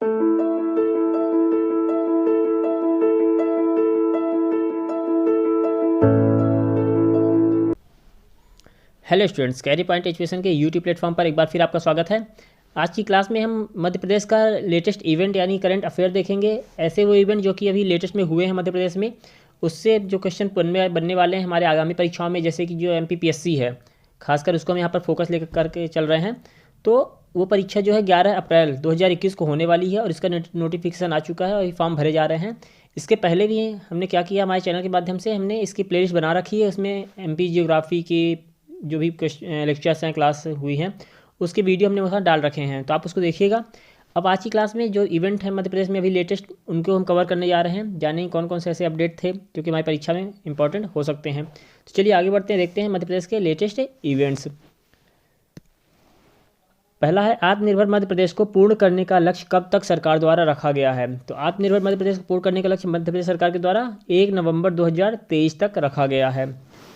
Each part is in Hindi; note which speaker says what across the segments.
Speaker 1: Hello students, carry point education के यूट्यूब प्लेटफॉर्म पर एक बार फिर आपका स्वागत है। आज की क्लास में हम मध्य प्रदेश का लेटेस्ट इवेंट यानी करंट अफेयर देखेंगे। ऐसे वो इवेंट जो कि अभी लेटेस्ट में हुए हैं मध्य प्रदेश में, उससे जो क्वेश्चन बनने वाले हैं हमारे आगामी परीक्षाओं में, जैसे कि जो MPPSC है खासकर, उसको हम यहाँ पर फोकस लेकर करके चल रहे हैं। तो वो परीक्षा जो है 11 अप्रैल 2021 को होने वाली है और इसका नोटिफिकेशन आ चुका है और ये फॉर्म भरे जा रहे हैं। इसके पहले भी हमने क्या किया, हमारे चैनल के माध्यम से हमने इसकी प्लेलिस्ट बना रखी है। उसमें MP जियोग्राफी की जो भी लेक्चर्स हैं, क्लास हुई हैं, उसके वीडियो हमने वहाँ डाल रखे हैं, तो आप उसको देखिएगा। अब आज की क्लास में जो इवेंट है मध्य प्रदेश में अभी लेटेस्ट, उनको हम कवर करने जा रहे हैं। जानेंगे कौन कौन से ऐसे अपडेट थे जो कि हमारी परीक्षा में इंपॉर्टेंट हो सकते हैं। तो चलिए आगे बढ़ते हैं, देखते हैं मध्य प्रदेश के लेटेस्ट इवेंट्स। पहला है, आत्मनिर्भर मध्य प्रदेश को पूर्ण करने का लक्ष्य कब तक सरकार द्वारा रखा गया है। तो आत्मनिर्भर मध्य प्रदेश को पूर्ण करने का लक्ष्य मध्य प्रदेश सरकार के द्वारा 1 नवंबर 2023 तक रखा गया है।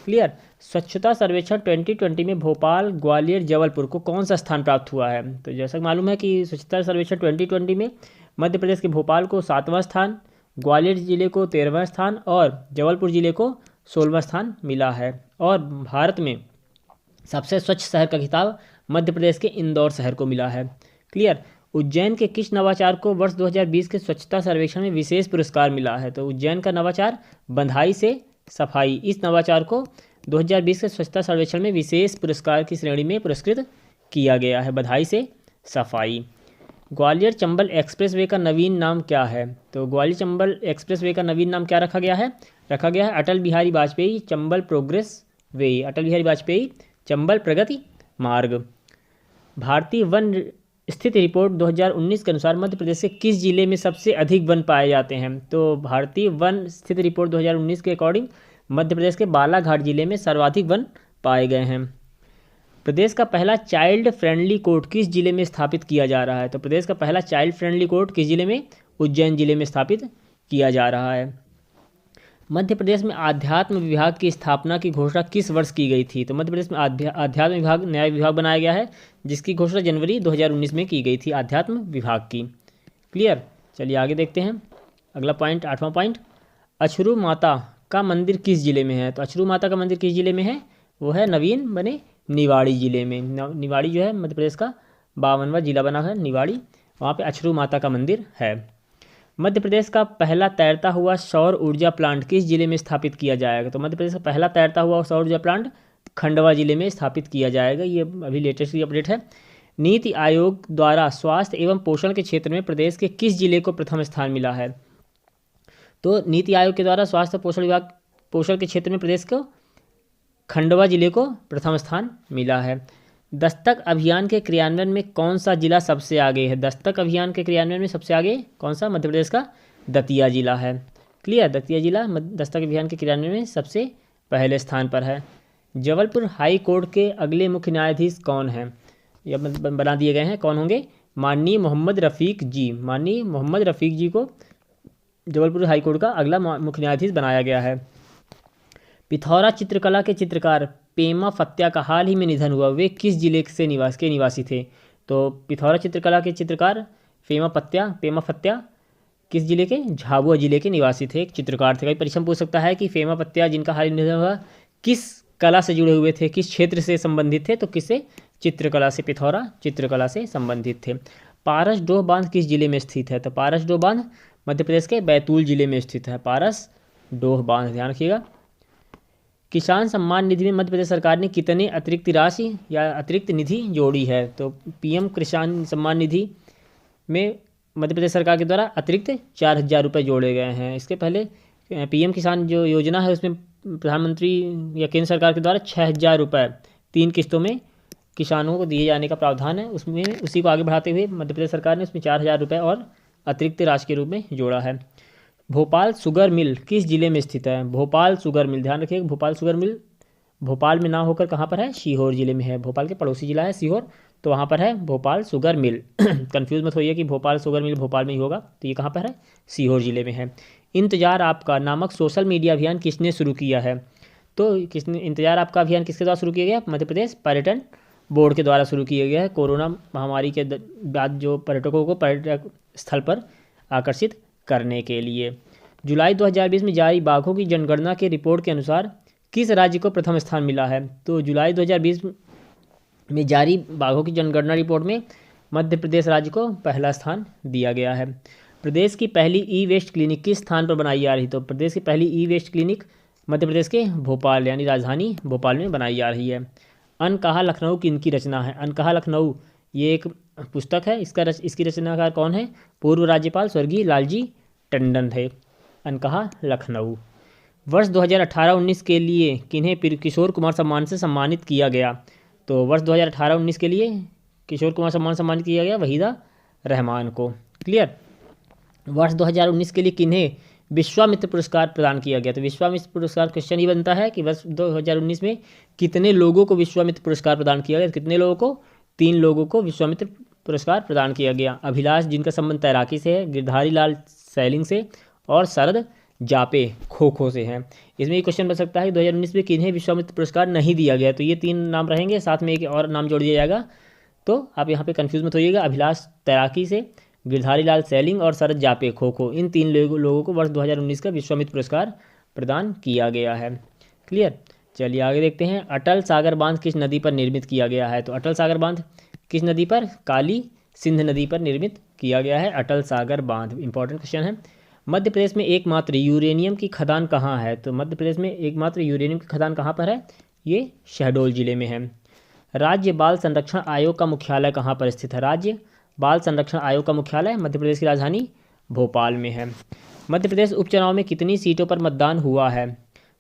Speaker 1: क्लियर। स्वच्छता सर्वेक्षण 2020 में भोपाल, ग्वालियर, जबलपुर को कौन सा स्थान प्राप्त हुआ है। तो जैसा कि मालूम है कि स्वच्छता सर्वेक्षण 2020 में मध्य प्रदेश के भोपाल को 7वां स्थान, ग्वालियर जिले को 13वां स्थान और जबलपुर जिले को 16वां स्थान मिला है। और भारत में सबसे स्वच्छ शहर का खिताब मध्य प्रदेश के इंदौर शहर को मिला है। क्लियर। उज्जैन के किस नवाचार को वर्ष 2020 के स्वच्छता सर्वेक्षण में विशेष पुरस्कार मिला है। तो उज्जैन का नवाचार बंधाई से सफाई, इस नवाचार को 2020 के स्वच्छता सर्वेक्षण में विशेष पुरस्कार की श्रेणी में पुरस्कृत किया गया है, बधाई से सफाई। ग्वालियर चंबल एक्सप्रेसवे का नवीन नाम क्या है। तो ग्वालियर चंबल एक्सप्रेसवे का नवीन नाम क्या रखा गया है अटल बिहारी वाजपेयी चंबल प्रोग्रेस वे, अटल बिहारी वाजपेयी चंबल प्रगति मार्ग। भारतीय वन स्थिति रिपोर्ट 2019 के अनुसार मध्य प्रदेश के किस जिले में सबसे अधिक वन पाए जाते हैं। तो भारतीय वन स्थिति रिपोर्ट 2019 के अकॉर्डिंग मध्य प्रदेश के बालाघाट जिले में सर्वाधिक वन पाए गए हैं। प्रदेश का पहला चाइल्ड फ्रेंडली कोर्ट किस जिले में स्थापित किया जा रहा है। तो प्रदेश का पहला चाइल्ड फ्रेंडली कोर्ट किस जिले में, उज्जैन जिले में स्थापित किया जा रहा है। मध्य प्रदेश में आध्यात्म विभाग की स्थापना की घोषणा किस वर्ष की गई थी। तो मध्य प्रदेश में आध्यात्म विभाग नया विभाग बनाया गया है, जिसकी घोषणा जनवरी 2019 में की गई थी, आध्यात्म विभाग की। क्लियर। चलिए आगे देखते हैं अगला पॉइंट, 8वां पॉइंट। अछरू माता का मंदिर किस जिले में है। तो अछरू माता का मंदिर किस जिले में है, वो है नवीन बने निवाड़ी जिले में। निवाड़ी जो है मध्य प्रदेश का 52वां जिला बना है निवाड़ी, वहाँ पे अछरू माता का मंदिर है। मध्य प्रदेश का पहला तैरता हुआ सौर ऊर्जा प्लांट किस जिले में स्थापित किया जाएगा। तो मध्य प्रदेश का पहला तैरता हुआ सौर ऊर्जा प्लांट खंडवा जिले में स्थापित किया जाएगा। ये अभी लेटेस्ट अपडेट है। नीति आयोग द्वारा स्वास्थ्य एवं पोषण के क्षेत्र में प्रदेश के किस जिले को प्रथम स्थान मिला है। तो नीति आयोग के द्वारा स्वास्थ्य पोषण के क्षेत्र में प्रदेश को खंडवा जिले को प्रथम स्थान मिला है। दस्तक अभियान के क्रियान्वयन में कौन सा जिला सबसे आगे है। दस्तक अभियान के क्रियान्वयन में सबसे आगे कौन सा, मध्य प्रदेश का दतिया जिला है। क्लियर। दतिया जिला दस्तक अभियान के क्रियान्वयन में सबसे पहले स्थान पर है। जबलपुर हाई कोर्ट के अगले मुख्य न्यायाधीश कौन हैं, यह बना दिए गए हैं, कौन होंगे, माननीय मोहम्मद रफ़ीक जी। माननीय मोहम्मद रफ़ीक जी को जबलपुर हाई कोर्ट का अगला मुख्य न्यायाधीश बनाया गया है। पिथौरा चित्रकला के चित्रकार पेमा फत्या का हाल ही में निधन हुआ, वे किस जिले से निवासी थे। तो पिथौरा चित्रकला के चित्रकार पेमा फत्या किस जिले के, झाबुआ जिले के निवासी थे, एक चित्रकार थे। कई परीक्षा में पूछ सकता है कि पेमा फत्या जिनका हाल ही में निधन हुआ किस कला से जुड़े हुए थे, किस क्षेत्र से संबंधित थे। तो किससे, चित्रकला से, पिथौरा चित्रकला से संबंधित थे। पारस डोह बांध किस जिले में स्थित है। तो पारस डोह बांध मध्य प्रदेश के बैतूल जिले में स्थित है, पारस डोह बांध, ध्यान रखिएगा। किसान सम्मान निधि में मध्य प्रदेश सरकार ने कितने अतिरिक्त राशि या अतिरिक्त निधि जोड़ी है। तो PM किसान सम्मान निधि में मध्य प्रदेश सरकार के द्वारा अतिरिक्त 4000 रुपये जोड़े गए हैं। इसके पहले PM किसान जो योजना है उसमें प्रधानमंत्री या केंद्र सरकार के द्वारा 6000 रुपये 3 किस्तों में किसानों को दिए जाने का प्रावधान है। उसमें उसी को आगे बढ़ाते हुए मध्य प्रदेश सरकार ने उसमें 4000 रुपये और अतिरिक्त राशि के रूप में जोड़ा है। भोपाल शुगर मिल किस जिले में स्थित है। भोपाल शुगर मिल, ध्यान रखिएगा, भोपाल शुगर मिल भोपाल में ना होकर कहाँ पर है, सीहोर जिले में है। भोपाल के पड़ोसी जिला है सीहोर, तो वहाँ पर है भोपाल शुगर मिल। कंफ्यूज मत होइए कि भोपाल शुगर मिल भोपाल में ही होगा, तो ये कहाँ पर है, सीहोर जिले में है। इंतजार आपका नामक सोशल मीडिया अभियान किसने शुरू किया है। तो किसने, इंतजार आपका अभियान किसके द्वारा शुरू किया गया, मध्य प्रदेश पर्यटन बोर्ड के द्वारा शुरू किया गया है। कोरोना महामारी के बाद जो पर्यटकों को स्थल पर आकर्षित करने के लिए। जुलाई 2020 में जारी बाघों की जनगणना के रिपोर्ट के अनुसार किस राज्य को प्रथम स्थान मिला है? तो जुलाई 2020 में जारी बाघों की जनगणना रिपोर्ट में मध्य प्रदेश राज्य को पहला स्थान दिया गया है। प्रदेश की पहली ई वेस्ट क्लिनिक किस स्थान पर बनाई जा रही? तो प्रदेश की पहली ई वेस्ट क्लिनिक मध्य प्रदेश के भोपाल यानी राजधानी भोपाल में बनाई जा रही है। अनकहा लखनऊ किनकी रचना है? अनकहा लखनऊ ये एक पुस्तक है। इसकी रचनाकार कौन है? पूर्व राज्यपाल स्वर्गीय लालजी टंडन थे। अनकहा लखनऊ। वर्ष 2018-19 के लिए किन्हें किशोर कुमार सम्मान से सम्मानित किया गया? तो वर्ष 2018-19 के लिए किशोर कुमार सम्मान सम्मानित किया गया वहीदा रहमान को। क्लियर। वर्ष 2019 के लिए किन्हें विश्वामित्र पुरस्कार प्रदान किया गया? तो विश्वामित्र पुरस्कार क्वेश्चन ही बनता है कि वर्ष 2019 में कितने लोगों को विश्वामित्र पुरस्कार प्रदान किया गया? कितने लोगों को? 3 लोगों को विश्वामित्र पुरस्कार प्रदान किया गया। अभिलाष जिनका संबंध तैराकी से है, गिरधारी लाल सैलिंग से और शरद जापे खो खो से हैं। इसमें ये क्वेश्चन बन सकता है 2019 में किन्हें विश्वामित्र पुरस्कार नहीं दिया गया? तो ये 3 नाम रहेंगे, साथ में एक और नाम जोड़ दिया जाएगा। तो आप यहाँ पे कंफ्यूज मत होइएगा। अभिलाष तैराकी से, गिरधारी लाल सैलिंग और शरद जापे खो खो, इन 3 लोगों को वर्ष 2019 का विश्वामित्र पुरस्कार प्रदान किया गया है। क्लियर। चलिए आगे देखते हैं। अटल सागर बांध किस नदी पर निर्मित किया गया है? तो अटल सागर बांध किस नदी पर? काली सिंध नदी पर निर्मित किया गया है अटल सागर बांध। इंपॉर्टेंट क्वेश्चन है। मध्य प्रदेश में एकमात्र यूरेनियम की खदान कहाँ है? तो मध्य प्रदेश में एकमात्र यूरेनियम की खदान कहाँ पर है? ये शहडोल जिले में है। राज्य बाल संरक्षण आयोग का मुख्यालय कहाँ पर स्थित है? राज्य बाल संरक्षण आयोग का मुख्यालय मध्य प्रदेश की राजधानी भोपाल में है। मध्य प्रदेश उपचुनाव में कितनी सीटों पर मतदान हुआ है?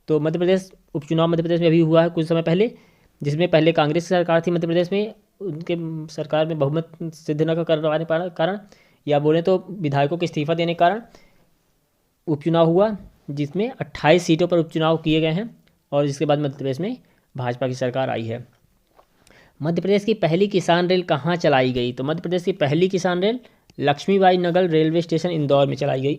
Speaker 1: तो मध्य प्रदेश उपचुनाव मध्य प्रदेश में अभी हुआ है कुछ समय पहले, जिसमें पहले कांग्रेस की सरकार थी मध्य प्रदेश में। उनके सरकार में बहुमत सिद्ध न करवाने के कारण, या बोले तो विधायकों के इस्तीफा देने के कारण उपचुनाव हुआ, जिसमें 28 सीटों पर उपचुनाव किए गए हैं और जिसके बाद मध्य प्रदेश में भाजपा की सरकार आई है। मध्य प्रदेश की पहली किसान रेल कहाँ चलाई गई? तो मध्य प्रदेश की पहली किसान रेल लक्ष्मीबाई नगर रेलवे स्टेशन इंदौर में चलाई गई।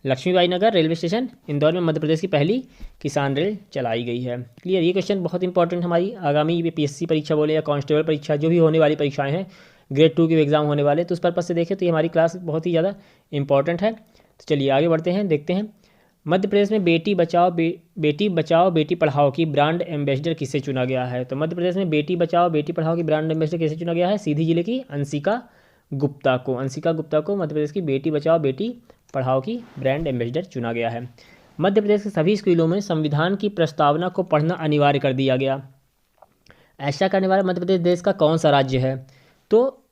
Speaker 1: लक्ष्मीबाई नगर रेलवे स्टेशन इंदौर में मध्य प्रदेश की पहली किसान रेल चलाई गई है। क्लियर। ये क्वेश्चन बहुत इंपॉर्टेंट हमारी आगामी पीएससी परीक्षा बोले या कांस्टेबल परीक्षा, जो भी होने वाली परीक्षाएं हैं, ग्रेड 2 के एग्जाम होने वाले, तो उस पर्पज से देखें तो ये हमारी क्लास बहुत ही ज़्यादा इंपॉर्टेंट है। तो चलिए आगे बढ़ते हैं, देखते हैं। मध्य प्रदेश में बेटी बचाओ बेटी पढ़ाओ की ब्रांड एम्बेसडर किसे चुना गया है? तो मध्य प्रदेश में बेटी बचाओ बेटी पढ़ाओ की ब्रांड एम्बेसडर किसे चुना गया है? सीधी जिले की अंशिका गुप्ता को। अंशिका गुप्ता को मध्य प्रदेश की बेटी बचाओ बेटी पढ़ाओ की ब्रांड एम्बेसडर चुना गया है। मध्य प्रदेश के सभी स्कूलों में संविधान की प्रस्तावना को पढ़ना अनिवार्य कर दिया गया। ऐसा करने वाला मध्य प्रदेश देश का कौन सा राज्य है? तो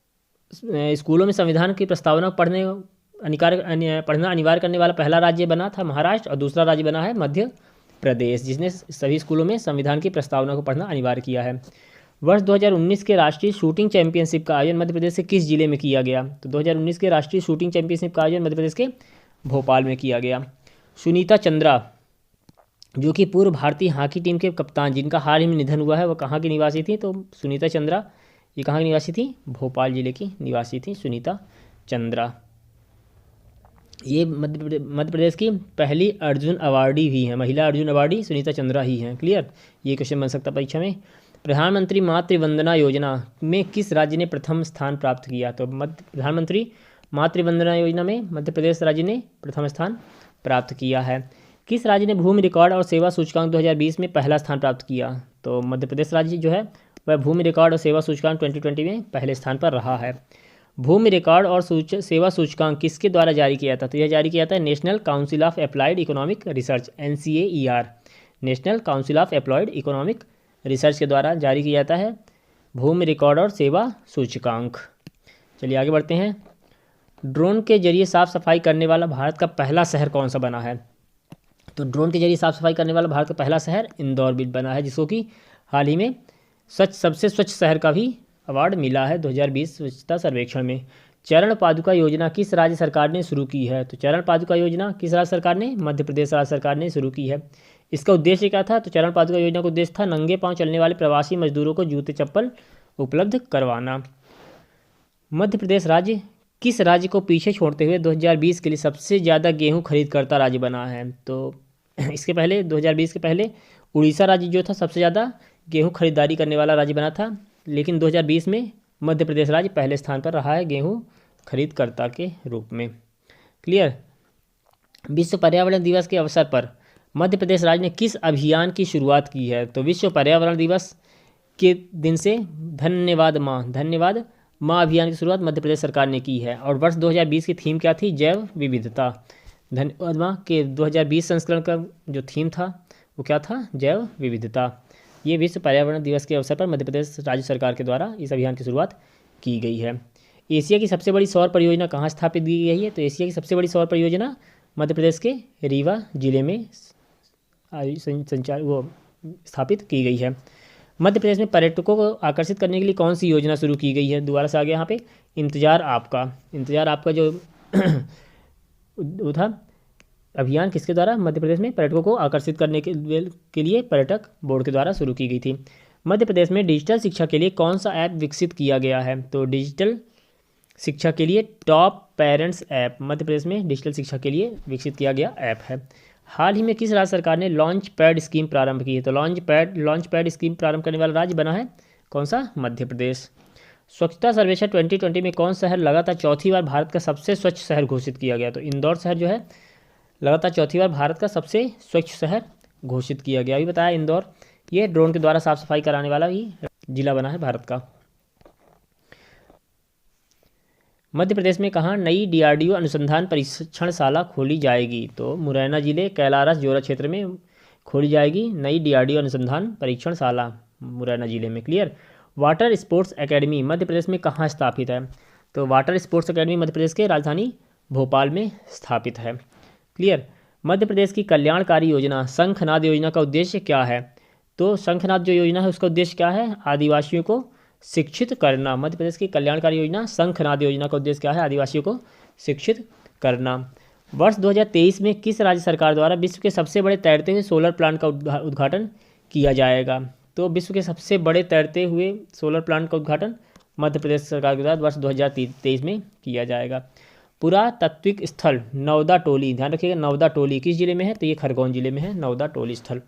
Speaker 1: स्कूलों में संविधान की प्रस्तावना पढ़ना अनिवार्य करने वाला पहला राज्य बना था महाराष्ट्र, और दूसरा राज्य बना है मध्य प्रदेश, जिसने सभी स्कूलों में संविधान की प्रस्तावना को पढ़ना अनिवार्य किया है। वर्ष 2019 के राष्ट्रीय शूटिंग चैंपियनशिप का आयोजन मध्य प्रदेश के किस जिले में किया गया? तो 2019 के राष्ट्रीय शूटिंग चैंपियनशिप का आयोजन मध्य प्रदेश के भोपाल में किया गया। सुनीता चंद्रा, जो कि पूर्व भारतीय हॉकी टीम के कप्तान, जिनका हाल ही में निधन हुआ है, वह कहाँ की निवासी थी? तो सुनीता चंद्रा ये कहाँ की निवासी थी? भोपाल जिले की निवासी थी सुनीता चंद्रा। ये मध्य प्रदेश की पहली अर्जुन अवार्डी भी है, महिला अर्जुन अवार्डी सुनीता चंद्रा ही हैं। क्लियर। ये क्वेश्चन बन सकता है परीक्षा में। प्रधानमंत्री मातृ वंदना योजना में किस राज्य ने प्रथम स्थान प्राप्त किया? तो प्रधानमंत्री मातृ वंदना योजना में मध्य प्रदेश राज्य ने प्रथम स्थान प्राप्त किया है। किस राज्य ने भूमि रिकॉर्ड और सेवा सूचकांक 2020 में पहला स्थान प्राप्त किया? तो मध्य प्रदेश राज्य जो है वह भूमि रिकॉर्ड और सेवा सूचकांक 2020 में पहले स्थान पर रहा है। भूमि रिकॉर्ड और सेवा सूचकांक किसके द्वारा जारी किया था? तो यह जारी किया था national council of applied economic research, NCAER, national council of applied economic research के द्वारा जारी किया जाता है भूमि रिकॉर्ड और सेवा सूचकांक। चलिए आगे बढ़ते हैं। ड्रोन के जरिए साफ सफाई करने वाला भारत का पहला शहर कौन सा बना है? तो ड्रोन के जरिए साफ सफाई करने वाला भारत का पहला शहर इंदौर भी बना है, जिसको कि हाल ही में सबसे स्वच्छ शहर का भी अवार्ड मिला है 2020 स्वच्छता सर्वेक्षण में। चरण पादुका योजना किस राज्य सरकार ने शुरू की है? तो चरण पादुका योजना किस राज्य सरकार ने? मध्य प्रदेश राज्य सरकार ने शुरू की है। इसका उद्देश्य क्या था? तो चरण पादुका योजना का उद्देश्य था नंगे पांव चलने वाले प्रवासी मजदूरों को जूते चप्पल उपलब्ध करवाना। मध्य प्रदेश राज्य किस राज्य को पीछे छोड़ते हुए 2020 के लिए सबसे ज़्यादा गेहूँ खरीद करता राज्य बना है? तो इसके पहले 2020 के पहले उड़ीसा राज्य जो था सबसे ज़्यादा गेहूँ खरीदारी करने वाला राज्य बना था, लेकिन 2020 में मध्य प्रदेश राज्य पहले स्थान पर रहा है गेहूँ खरीदकर्ता के रूप में। क्लियर। विश्व पर्यावरण दिवस के अवसर पर मध्य प्रदेश राज्य ने किस अभियान की शुरुआत की है? तो विश्व पर्यावरण दिवस के दिन से धन्यवाद माँ अभियान की शुरुआत मध्य प्रदेश सरकार ने की है। और वर्ष 2020 की थीम क्या थी? जैव विविधता। धन्यवाद माँ के 2020 संस्करण का जो थीम था वो क्या था? जैव विविधता। ये विश्व पर्यावरण दिवस के अवसर पर मध्य प्रदेश राज्य सरकार के द्वारा इस अभियान की शुरुआत की गई है। एशिया की सबसे बड़ी सौर परियोजना कहाँ स्थापित की गई है? तो एशिया की सबसे बड़ी सौर परियोजना मध्य प्रदेश के रीवा जिले में स्थापित की गई है। मध्य प्रदेश में पर्यटकों को आकर्षित करने के लिए कौन सी योजना शुरू की गई है? दोबारा से आ गया यहाँ पे, इंतजार आपका जो वो था अभियान किसके द्वारा? मध्य प्रदेश में पर्यटकों को आकर्षित करने के लिए पर्यटक बोर्ड के द्वारा शुरू की गई थी। मध्य प्रदेश में डिजिटल शिक्षा के लिए कौन सा ऐप विकसित किया गया है? तो डिजिटल शिक्षा के लिए top parents app Madhya Pradesh में डिजिटल शिक्षा के लिए विकसित किया गया ऐप है। हाल ही में किस राज्य सरकार ने लॉन्च पैड स्कीम प्रारंभ की है? तो लॉन्च पैड स्कीम प्रारंभ करने वाला राज्य बना है कौन सा? मध्य प्रदेश। स्वच्छता सर्वेक्षण 2020 में कौन शहर लगातार चौथी बार भारत का सबसे स्वच्छ शहर घोषित किया गया? तो इंदौर शहर जो है लगातार चौथी बार भारत का सबसे स्वच्छ शहर घोषित किया गया। अभी बताया इंदौर, ये ड्रोन के द्वारा साफ सफाई कराने वाला ही जिला बना है भारत का। मध्य प्रदेश में कहाँ नई DRDO अनुसंधान परीक्षणशाला खोली जाएगी? तो मुरैना जिले कैलारस जोरा क्षेत्र में खोली जाएगी नई DRDO अनुसंधान परीक्षणशाला मुरैना जिले में। Clear. Water sports academy Madhya Pradesh में कहाँ स्थापित है? तो water sports academy Madhya Pradesh के राजधानी भोपाल में स्थापित है। क्लियर। मध्य प्रदेश की कल्याणकारी योजना शंखनाद योजना का उद्देश्य क्या है? तो शंखनाद जो योजना है उसका उद्देश्य क्या है? आदिवासियों को शिक्षित करना। मध्य प्रदेश की कल्याणकारी योजना शंखनाद योजना का उद्देश्य क्या है? आदिवासियों को शिक्षित करना। वर्ष 2023 में किस राज्य सरकार द्वारा विश्व के सबसे बड़े तैरते हुए सोलर प्लांट का उद्घाटन किया जाएगा? तो विश्व के सबसे बड़े तैरते हुए सोलर प्लांट का उद्घाटन मध्य प्रदेश सरकार के द्वारा वर्ष 2023 में किया जाएगा। पुरातात्विक स्थल नवदा टोली, ध्यान रखिएगा नवदा टोली किस जिले में है? तो ये खरगोन जिले में है नवदा टोली स्थल।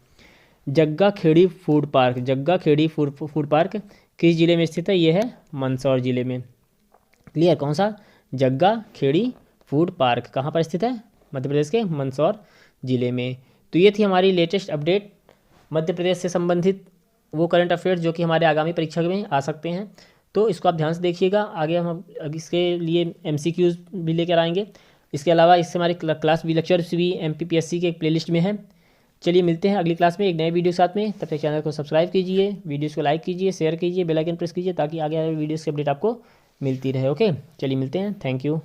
Speaker 1: जग्गा खेड़ी फूड पार्क किस जिले में स्थित है? ये है मंदसौर जिले में। क्लियर। कौन सा? जग्गा खेड़ी फूड पार्क कहाँ पर स्थित है? मध्य प्रदेश के मंदसौर जिले में। तो ये थी हमारी लेटेस्ट अपडेट मध्य प्रदेश से संबंधित वो करंट अफेयर्स जो कि हमारे आगामी परीक्षा में आ सकते हैं। तो इसको आप ध्यान से देखिएगा। आगे हम इसके लिए MCQs भी लेकर आएंगे। इसके अलावा इससे हमारे क्लास भी लेक्चर्स भी MPPSC के प्लेलिस्ट में है। चलिए मिलते हैं अगली क्लास में एक नए वीडियो के साथ में। तब तक चैनल को सब्सक्राइब कीजिए, वीडियोस को लाइक कीजिए, शेयर कीजिए, बेल आइकन प्रेस कीजिए ताकि आगे आगे वीडियोस की अपडेट आपको मिलती रहे। ओके, चलिए मिलते हैं। Thank you.